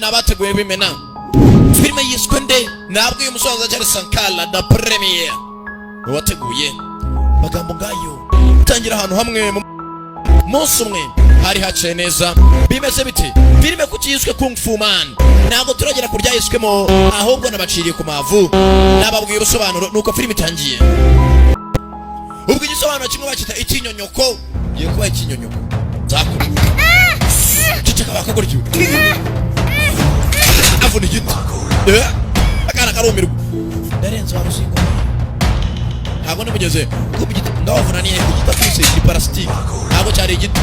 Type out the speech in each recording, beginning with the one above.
nabateguye bimena filime yiswe nde nabwo uyu musaza cyari Sankala da premiere wateguye magambo ngayo tangira ahantu hamwe munsi umwe hari haciye neza bimeze biti filime kukiyiswe Kung Fu Man ntabwo turagera kurya yiswemo ahubwo nabaciriye ku mavu nababwiye ubusobanuro nuko filime itangiye ubwo igisobanuro kimwe bakita ikinyonyoko giye kuba ikinyonyoko zakuru cicaka bakaguryo avuna igiti akana karumirwa ndarenze warusingo ntabwo nimugeze kuba igiti ndawavuna niye igiti afise iparasitike ntabwo cyari igiti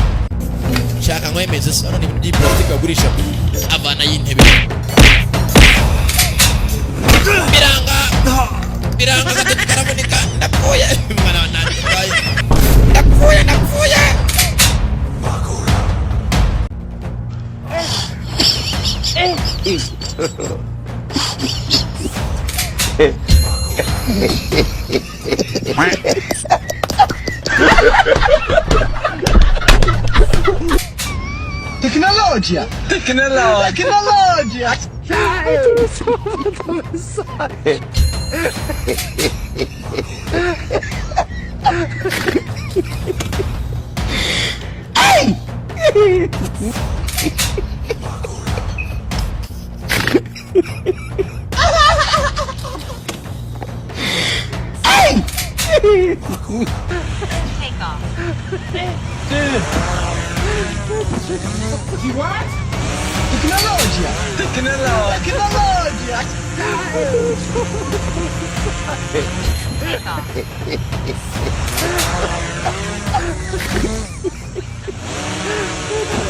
shaka nkwemeze sano n'ibintu by'iparasitike bagurisha avana y'intebe biranga gatatu karavunika ndapfuye mwana wanjye ndapfuye Tecnologia! Take off. You what? Tecnologia! Take off.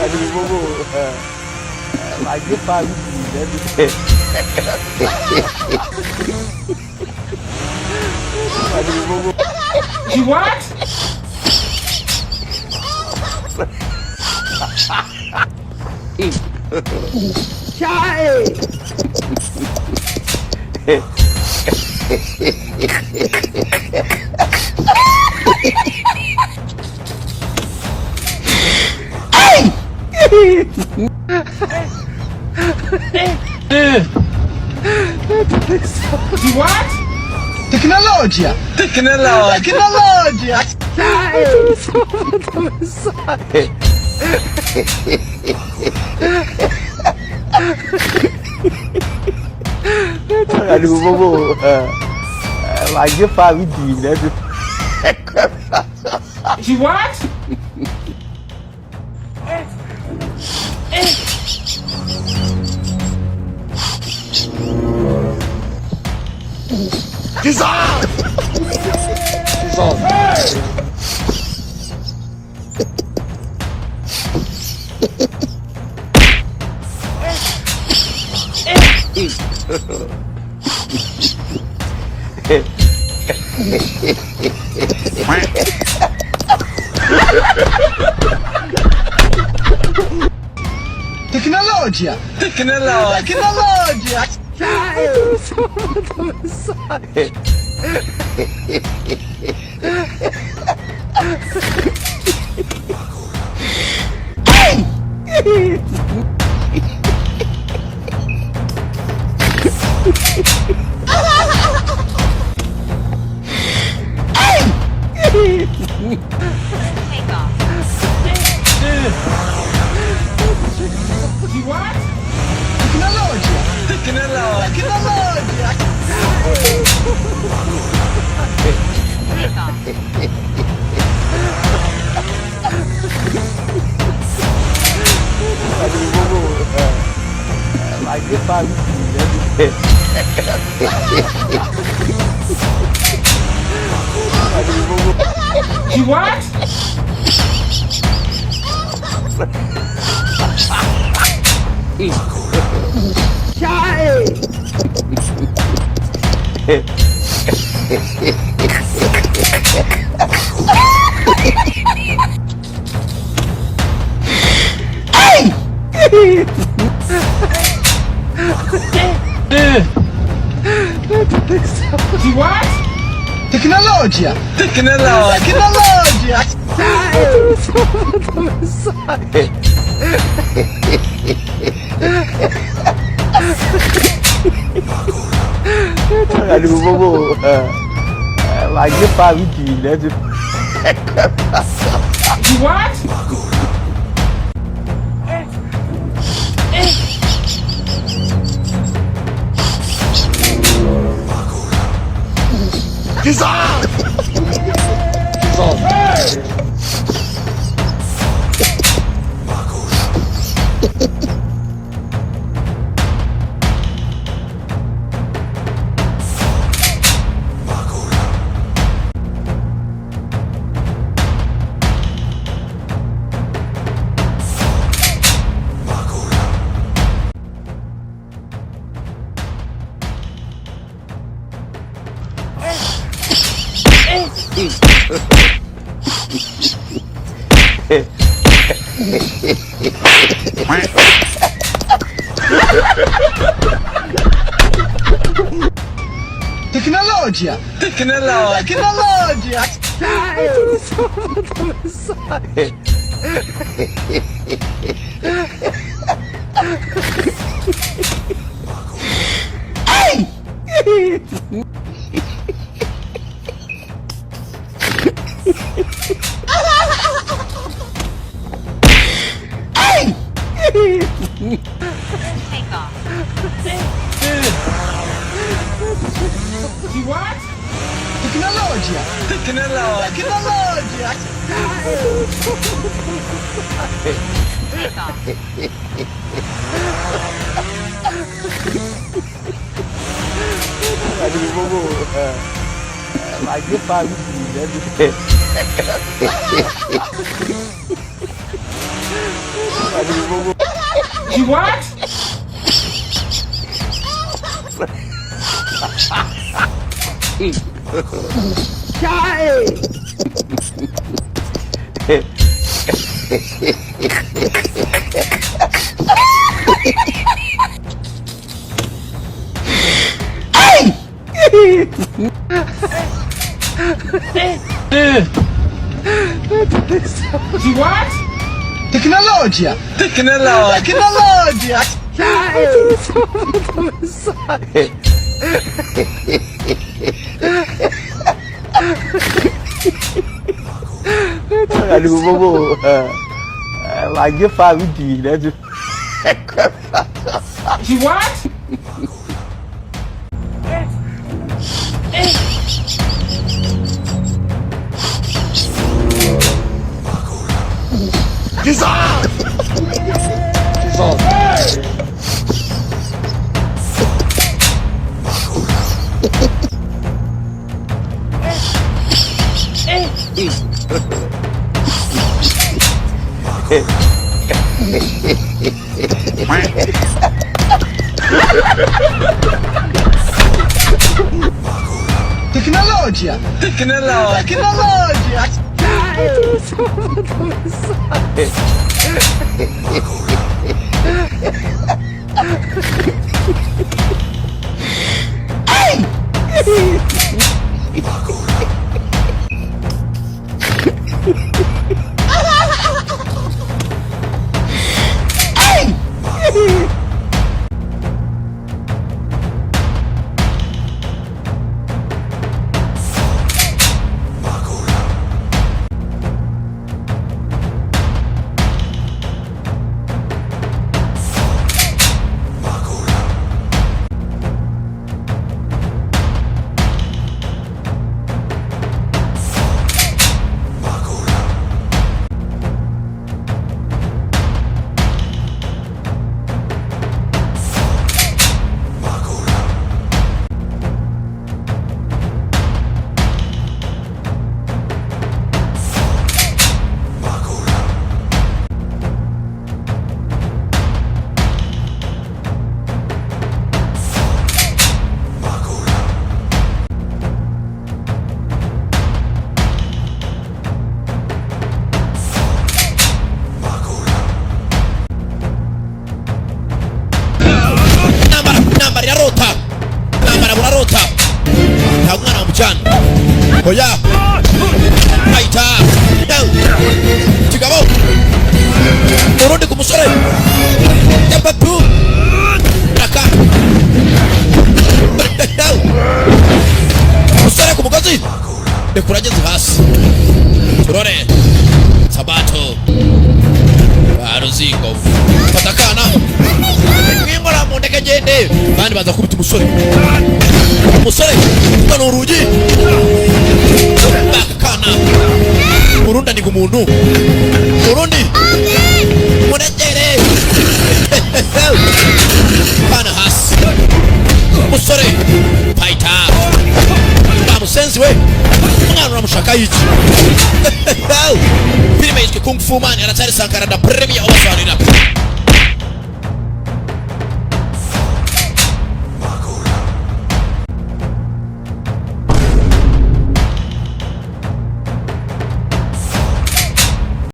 Ruvumbu, lagi pagi Ruvumbu. You what? You what? Tecnologia! Ruvumbu, lagi pagi You what? Dissolve! Tecnologia! Take off. You what? Tecnologia! Take off. Ruvumbu, lagi pagi You what? You what? Tecnologia! Ruvumbu, like the family, let's What? He's on! He's on. Tecnologia! Tecnologia! Take off. What? Tecnologia! Tecnologia! Take off. Ruvumbu, like the family, let's What? What? Tecnologia! Tecnologia! Ruvumbu, like the family, let's What? He's on! He's on. Tecnologia! Tecnologia! Oya. Aita. Chigabo. Urudi kumusore. Yabatu. Raka. abandi baza kubita umusore ugana urugi bakana urundi aniga umuntu urundi muregere bana hasi umusore fighter bamusenzi we umwana uramushaka yiki filime yitwa Kung Fu Man aracyari Sankara da Premier obasobanurira